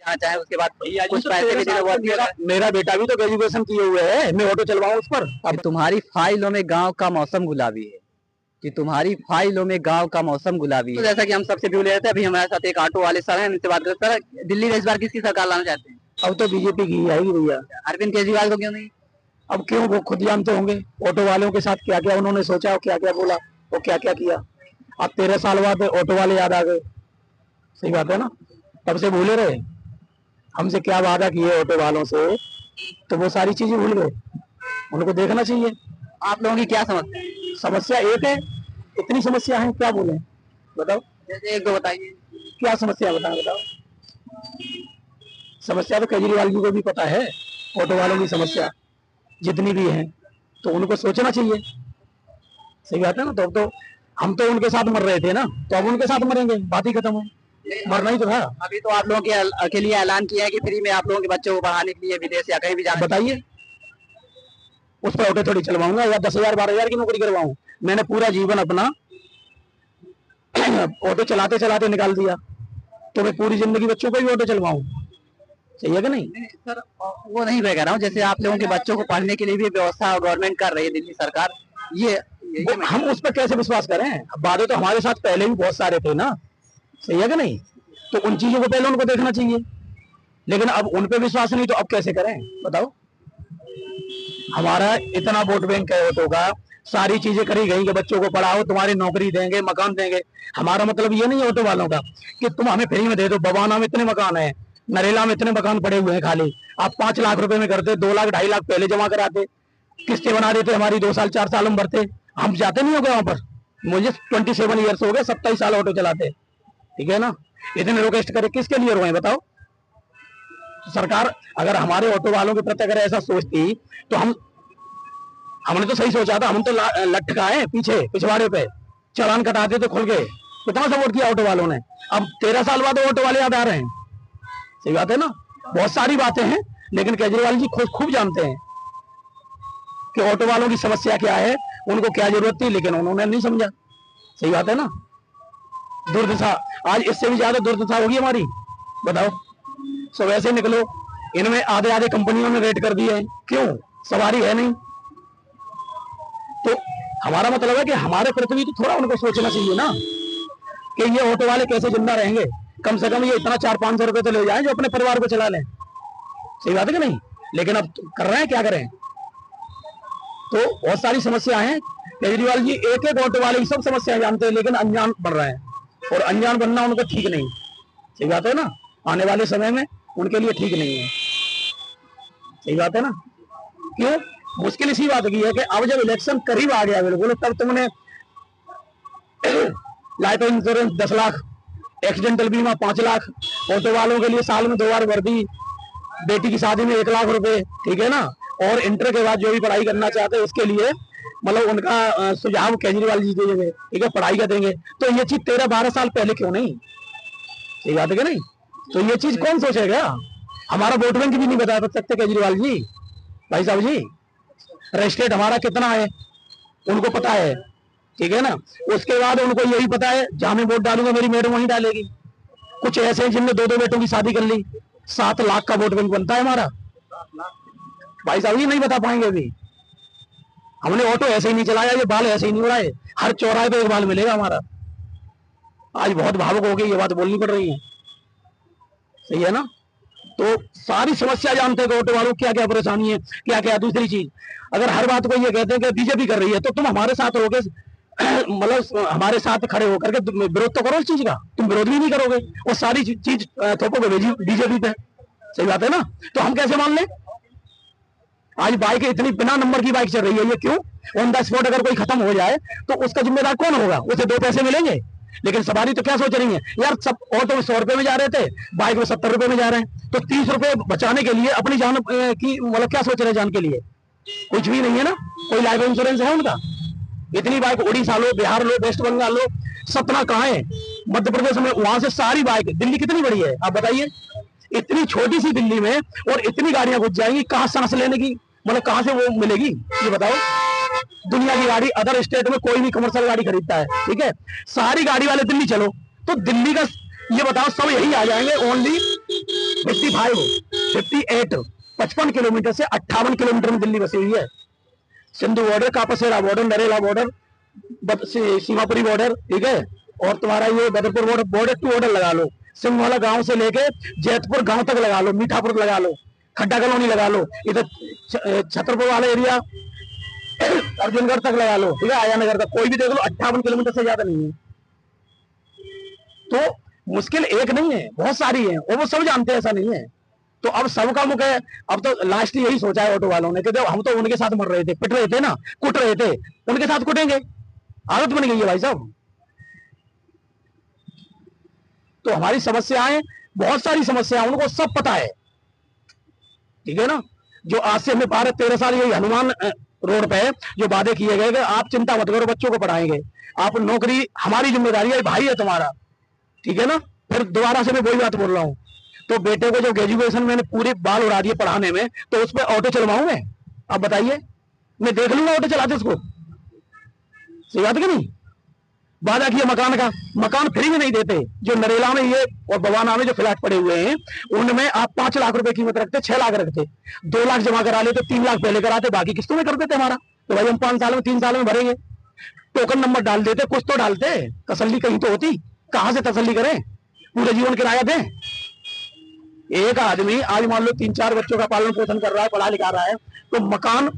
जाना चाहे उसके बाद भैया कुछ पैसे भी देना। मेरा बेटा भी तो ग्रेजुएशन किए हुए है, मैं ऑटो चलवाऊं उस पर। अब तुम्हारी फाइलों में गांव का मौसम गुलाबी है, कि तुम्हारी फाइलों में गांव का मौसम गुलाबी है। तो जैसा कि हम सबसे व्यू ले रहे थे, अभी हमारे साथ एक ऑटो वाले सर हैं, उनसे बात करते हैं। दिल्ली में इस बार किसकी सरकार लाना चाहते हैं? अब तो बीजेपी की आएगी भैया। अरविंद केजरीवाल को क्यों नहीं? अब क्यों, वो खुद जानते होंगे ऑटो वालों के साथ क्या क्या उन्होंने सोचा और क्या क्या बोला और क्या क्या किया। अब 13 साल बाद ऑटो वाले याद आ गए। सही बात है ना, तब से भूले रहे हमसे क्या वादा किए ऑटो वालों से, तो वो सारी चीजें भूल गए। उनको देखना चाहिए। आप लोगों की क्या समस्या है? समस्या एक है, इतनी समस्या है, क्या बोले बताओ। जैसे एक दो बताइए। क्या समस्या बताओ बताओ। समस्या तो केजरीवाल जी को भी पता है, ऑटो वालों की समस्या जितनी भी है, तो उनको सोचना चाहिए। सही बात है ना। तो हम तो उनके साथ मर रहे थे ना, तो अब उनके साथ मरेंगे, बात ही खत्म है। मरना ही तो था। अभी तो आप लोगों के लिए ऐलान किया है कि फ्री में आप लोगों के बच्चों को पढ़ाने के लिए विदेश या कहीं भी जाना। बताइए, उस पर ऑटो थोड़ी चलवाऊंगा या 10,000 12,000 की नौकरी करवाऊं। मैंने पूरा जीवन अपना ऑटो चलाते चलाते निकाल दिया, तो मैं पूरी जिंदगी बच्चों को ही ऑटो चलवाऊं? सही है कि नहीं? सर वो नहीं मैं कह रहा हूँ, जैसे आप लोगों के बच्चों को पढ़ने के लिए भी व्यवस्था गवर्नमेंट कर रही है, दिल्ली सरकार। ये हम उस पर कैसे विश्वास करें? वादे तो हमारे साथ पहले भी बहुत सारे थे ना। सही है कि नहीं? तो उन चीजों को पहले उनको देखना चाहिए, लेकिन अब उन पे विश्वास नहीं, तो अब कैसे करें बताओ। हमारा इतना वोट बैंक है ऑटो का, सारी चीजें करी गई कि बच्चों को पढ़ाओ, तुम्हारी नौकरी देंगे, मकान देंगे। हमारा मतलब ये नहीं है ऑटो वालों का कि तुम हमें फ्री में दे दो। बवाना में इतने मकान है, नरेला में इतने मकान पड़े हुए हैं खाली। आप 5 लाख रुपए में करते, 2 लाख 2.5 लाख पहले जमा कराते, किस्तें बना देते हमारी, 2 साल 4 साल हम भरते। हम जाते नहीं हो गए वहां पर। मुझे 27 ईयर्स हो गए, 27 साल ऑटो चलाते। ठीक है ना, इतने रिक्वेस्ट करे किसके लिए रोए बताओ। सरकार अगर हमारे ऑटो वालों के प्रति अगर ऐसा सोचती, तो हमने तो सही सोचा था। हम तो लटकाए पीछे पिछवाड़े पे, चालान कटाते तो खुल गए। कितना सपोर्ट किया ऑटो वालों ने। अब 13 साल बाद ऑटो वाले याद आ रहे हैं। सही बात है ना। बहुत सारी बातें हैं, लेकिन केजरीवाल जी खूब जानते हैं कि ऑटो वालों की समस्या क्या है, उनको क्या जरूरत थी, लेकिन उन्होंने नहीं समझा। सही बात है ना। दुर्दशा, आज इससे भी ज्यादा दुर्दशा होगी हमारी, बताओ। सो वैसे निकलो, इनमें आधे आधे कंपनियों ने रेट कर दिए हैं। क्यों? सवारी है नहीं। तो हमारा मतलब है कि हमारे प्रति भी तो थोड़ा उनको सोचना चाहिए ना, कि ये ऑटो वाले कैसे जिंदा रहेंगे। कम से कम ये इतना 400-500 रुपए तो ले जाएं जो अपने परिवार को चला लें। सही बात है कि नहीं? लेकिन अब कर रहे हैं, क्या करें। तो बहुत सारी समस्या है। केजरीवाल जी एक एक ऑटो वाले की सब समस्याएं जानते हैं, लेकिन अनजान बन रहे हैं, और अनजान बनना उनको ठीक नहीं। सही बात है ना। आने वाले समय में उनके लिए ठीक नहीं है। सही बात है ना। क्यों? मुश्किल इसी बात की है कि अब जब इलेक्शन करीब आ गया बिल्कुल, तब तुमने लाइफ इंश्योरेंस 10 लाख, एक्सीडेंटल बीमा 5 लाख, ऑटो वालों के लिए साल में 2 बार वर्दी, बेटी की शादी में 1 लाख रुपए। ठीक है ना। और इंटर के बाद जो भी पढ़ाई करना चाहते हैं उसके लिए, मतलब उनका सुझाव केजरीवाल जी देंगे। ठीक है, पढ़ाई का देंगे। तो ये चीज 13-12 साल पहले क्यों नहीं? सही बात है कि नहीं? तो ये चीज कौन सोचेगा? हमारा वोट बैंक भी नहीं बता सकते केजरीवाल जी। भाई साहब जी, रजिस्ट्रेट हमारा कितना है उनको पता है। ठीक है ना। उसके बाद उनको यही पता है जहां मैं वोट डालूंगा मेरी मैडम वहीं डालेगी। कुछ ऐसे हैं जिनने 2-2 बेटों की शादी कर ली, 7 लाख का वोट बैंक बनता है हमारा। भाई साहब ये नहीं बता पाएंगे अभी। हमने ऑटो ऐसे ही नहीं चलाया, ये बाल ऐसे ही नहीं उड़ाए। हर चौराहे पे एक बाल मिलेगा हमारा। आज बहुत भावुक हो गई, ये बात बोलनी पड़ रही है। सही है ना। तो सारी समस्या जानते हैं ऑटो वालों क्या क्या परेशानी है, क्या क्या। दूसरी चीज, अगर हर बात को ये कहते हैं कि बीजेपी कर रही है, तो तुम हमारे साथ रहोगे, मतलब हमारे साथ खड़े होकर के विरोध तो करो इस चीज का। तुम विरोध भी नहीं करोगे और सारी चीज थोपोगे बीजेपी पे। सही बात है ना। तो हम कैसे मान लें? आज बाइक इतनी बिना नंबर की बाइक चल रही है, ये क्यों? ऑन द स्पॉट अगर कोई खत्म हो जाए तो उसका जिम्मेदार कौन होगा? उसे 2 पैसे मिलेंगे। लेकिन सवारी तो क्या सोच रही है यार, सब ऑटो में 100 रुपए में जा रहे थे, बाइक में 70 रुपए में जा रहे हैं। तो 30 रुपए बचाने के लिए अपनी जान की, मतलब क्या सोच रहे हैं जान के लिए? कुछ भी नहीं है ना। कोई लाइफ इंश्योरेंस है उनका? इतनी बाइक उड़ीसा लो, बिहार लो, वेस्ट बंगाल लो, सतना कहाँ है, मध्य प्रदेश में, वहां से सारी बाइक। दिल्ली कितनी बड़ी है आप बताइए? इतनी छोटी सी दिल्ली में और इतनी गाड़ियां घुस जाएंगी, कहां सांस लेने की, मतलब कहां से वो मिलेगी ये बताओ। दुनिया की गाड़ी अदर स्टेट में कोई भी कमर्शियल गाड़ी खरीदता है, ठीक है, सारी गाड़ी वाले दिल्ली चलो, तो दिल्ली का ये बताओ सब यही आ जाएंगे ओनली 58 55 किलोमीटर से 58 किलोमीटर में दिल्ली बसी हुई है। Sindhu border, Kapashera border, Narela border, Seemapuri border, ठीक है, और तुम्हारा ये Badarpur border, border to border लगा लो, सिंहवाला गांव से लेके जैतपुर गांव तक लगा लो, मीठापुर लगा लो, खड्डा कॉलोनी लगा लो, इधर छतरपुर वाला एरिया अर्जुनगढ़ तक लगा लो, ठीक है, आया नगर तक, कोई भी देख लो 58 किलोमीटर से ज्यादा नहीं है। तो मुश्किल एक नहीं है, बहुत सारी है, और वो सब जानते हैं, ऐसा नहीं है। तो अब सबका मुख है। अब तो लास्ट यही सोचा है ऑटो वालों ने कि हम तो उनके साथ मर रहे थे, पिट रहे थे ना, कुट रहे थे, उनके साथ कुटेंगे, आदत बन गई है भाई साहब। तो हमारी समस्याएं, बहुत सारी समस्याएं उनको सब पता है, ठीक है ना। जो आज से हमें 12-13 साल यही हनुमान रोड पे जो वादे किए गए, आप चिंता मत करो, बच्चों को पढ़ाएंगे, आप नौकरी, हमारी जिम्मेदारी है, भाई है तुम्हारा, ठीक है ना। फिर दोबारा से मैं वही बात बोल रहा हूँ, तो बेटे को जो ग्रेजुएशन मैंने पूरे बाल उड़ा दिए पढ़ाने में, तो उस पर ऑटो चलवाऊं मैं? अब बताइए, मैं देख लूंगा ऑटो चलाते उसको? सही बात कि नहीं। वादा किया मकान का, मकान फ्री में नहीं देते। जो नरेला में ये और बवाना में जो फ्लैट पड़े हुए हैं, उनमें आप 5 लाख रुपए कीमत रखते, 6 लाख रखते, 2 लाख जमा करा लेते, 3 लाख पहले कराते, बाकी किस्तों में कर देते हमारा। तो भाई हम 5 साल में 3 साल में भरेंगे, टोकन नंबर डाल देते, कुछ तो डालते, तसल्ली कहीं तो होती। कहां से तसल्ली करें, पूरे जीवन किराया दें? एक आदमी आज मान लो 3-4 बच्चों का पालन पोषण कर रहा है, पढ़ा लिखा रहा है, तो मकान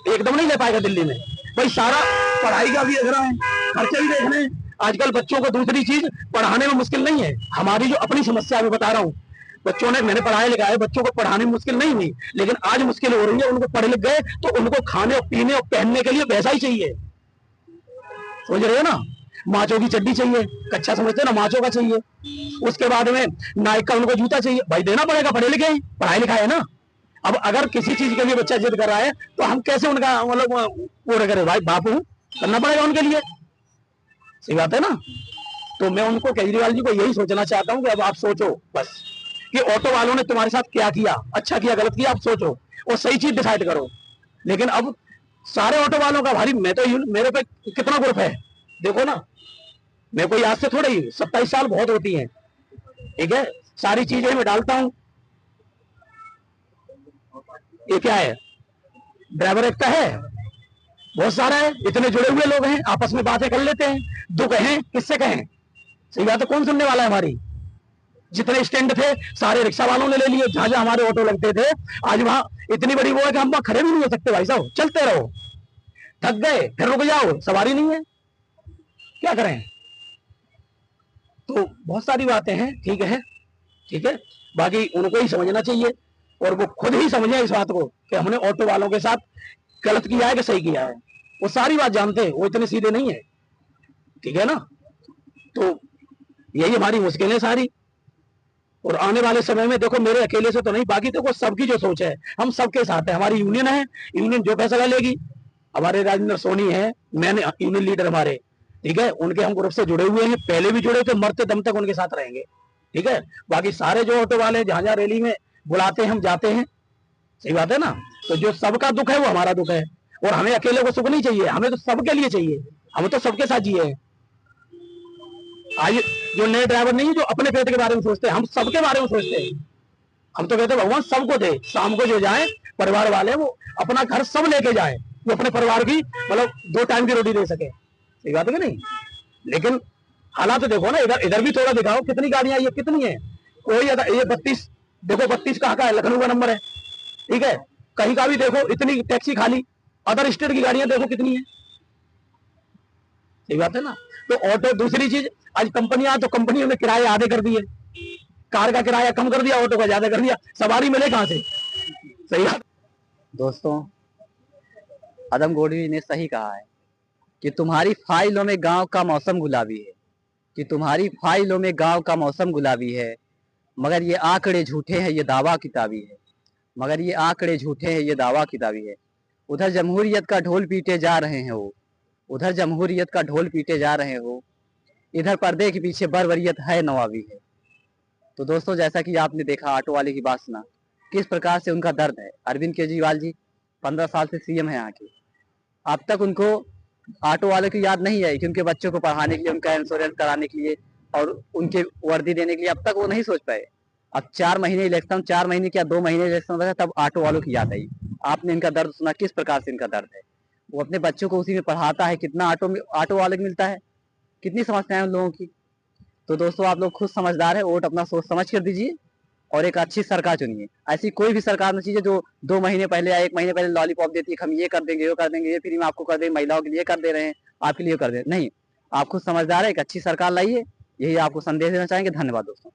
एकदम नहीं ले पाएगा दिल्ली में। भाई सारा पढ़ाई का भी देख रहा है, खर्चे भी देख रहे हैं आजकल बच्चों को। दूसरी चीज, पढ़ाने में मुश्किल नहीं है। हमारी जो अपनी समस्या मैं बता रहा हूँ, बच्चों ने, मैंने पढ़ाया लिखा है, बच्चों को पढ़ाने में मुश्किल नहीं हुई, लेकिन आज मुश्किल हो रही है। उनको पढ़ लिख गए तो उनको खाने और पीने और पहनने के लिए वैसा ही चाहिए, समझ रहे हो ना। माचो की चड्डी चाहिए, कच्चा समझते ना, माचो का चाहिए। उसके बाद में नाइक का उनको जूता चाहिए, भाई देना पड़ेगा, पढ़े लिखे हैं, पढ़ाई लिखा है ना। अब अगर किसी चीज के लिए बच्चा जिद कर रहा है, तो हम कैसे उनका मतलब पूरा करें? भाई बाप हूं, करना पड़ेगा उनके लिए, सही बात है ना। तो मैं उनको, केजरीवाल जी को यही सोचना चाहता हूँ कि अब आप सोचो बस, कि ऑटो वालों ने तुम्हारे साथ क्या किया, अच्छा किया, गलत किया, आप सोचो और सही चीज डिसाइड करो। लेकिन अब सारे ऑटो वालों का भारी, मैं तो मेरे पे कितना ग्रुप है देखो ना। मैं कोई आज से थोड़ा ही, 27 साल बहुत होती हैं, ठीक है, सारी चीजें मैं डालता हूं। ये क्या है, ड्राइवर एक का है, बहुत सारा है, इतने जुड़े हुए लोग हैं, आपस में बातें कर लेते हैं, दुख है किससे कहें? सही बात है, कौन सुनने वाला है हमारी? जितने स्टैंड थे सारे रिक्शा वालों ने ले लिए, जहां जहां हमारे ऑटो लगते थे, आज वहां इतनी बड़ी वो है कि हम वहां खड़े भी नहीं हो सकते भाई साहब, चलते रहो, थक गए फिर रुक जाओ, सवारी नहीं है, क्या करें? तो बहुत सारी बातें हैं, ठीक है, ठीक है। बाकी उनको ही समझना चाहिए, और वो खुद ही समझे इस बात को कि हमने ऑटो वालों के साथ गलत किया है कि सही किया है। वो सारी बात जानते हैं, वो इतने सीधे नहीं है, ठीक है ना। तो यही हमारी मुश्किलें सारी। और आने वाले समय में देखो, मेरे अकेले से तो नहीं, बाकी देखो सबकी जो सोच है, हम सबके साथ है। हमारी यूनियन है, यूनियन जो फैसला लेगी, हमारे राजेंद्र सोनी है, मैंने यूनियन लीडर हमारे, ठीक है, उनके हम ग्रुप से जुड़े हुए हैं, पहले भी जुड़े थे, मरते दम तक उनके साथ रहेंगे, ठीक है। बाकी सारे जो ऑटो वाले जहां जहां रैली में बुलाते हैं हम जाते हैं, सही बात है ना। तो जो सबका दुख है वो हमारा दुख है, और हमें अकेले को सुख नहीं चाहिए, हमें तो सबके लिए चाहिए, हम तो सबके साथ जिए हैं। आज जो नए ड्राइवर नहीं है, जो अपने पेट के बारे में सोचते हैं, हम सबके बारे में सोचते हैं। हम तो कहते हैं भगवान सबको दे, शाम को जो जाए परिवार वाले, वो अपना घर सब लेके जाए, वो अपने परिवार की मतलब 2 टाइम की रोटी दे सके, सही बात है कि नहीं। लेकिन हालात तो देखो ना, इधर भी थोड़ा दिखाओ, कितनी गाड़ियां ये कितनी है, कोई ये 32 देखो, 32 कहाँ का है, लखनऊ का नंबर है, ठीक है, कहीं का भी देखो इतनी टैक्सी खाली, अदर स्टेट की गाड़ियां देखो कितनी है, सही बात है ना। तो ऑटो, दूसरी चीज, आज कंपनियां, तो कंपनियों ने किराए आधे कर दिए, कार का किराया कम कर दिया, ऑटो का ज्यादा कर दिया, सवारी मिले कहां से? सही बात। दोस्तों, आदम गोडवी ने सही कहा है कि तुम्हारी फाइलों में गांव का मौसम गुलाबी है, कि तुम्हारी फाइलों में गांव का मौसम गुलाबी है, मगर ये आंकड़े झूठे हैं, ये दावा किताबी है, मगर ये आंकड़े झूठे हैं, ये दावा किताबी है। उधर जमहूरियत का ढोल पीटे जा रहे हैं वो, उधर जमहूरियत का ढोल पीटे जा रहे हो, इधर पर्दे के पीछे बरबरियत है, नवाबी है। तो दोस्तों, जैसा कि आपने देखा, ऑटो वाले की बात सुना, किस प्रकार से उनका दर्द है। अरविंद केजरीवाल जी 15 साल से सीएम है यहाँ के, अब तक उनको ऑटो वालों की याद नहीं आई कि उनके बच्चों को पढ़ाने के लिए, उनका इंश्योरेंस कराने के लिए और उनके वर्दी देने के लिए अब तक वो नहीं सोच पाए। अब 4 महीने इलेक्शन, 4 महीने क्या 2 महीने इलेक्शन होता है, तब ऑटो वालों की याद आई। आपने इनका दर्द सुना, किस प्रकार से इनका दर्द है। वो अपने बच्चों को उसी में पढ़ाता है, कितना ऑटो वाले को मिलता है, कितनी समस्याएं उन लोगों की। तो दोस्तों आप लोग खुद समझदार है, वोट अपना सोच समझ कर दीजिए और एक अच्छी सरकार चुनिए। ऐसी कोई भी सरकार नहीं चाहिए जो 2 महीने पहले या 1 महीने पहले लॉलीपॉप देती है, हम ये कर देंगे, ये कर देंगे, ये फ्री में आपको कर देंगे, महिलाओं के लिए कर दे रहे हैं, आपके लिए कर दे नहीं। आप खुद समझदार है, एक अच्छी सरकार लाइए, यही आपको संदेश देना चाहेंगे। धन्यवाद दोस्तों।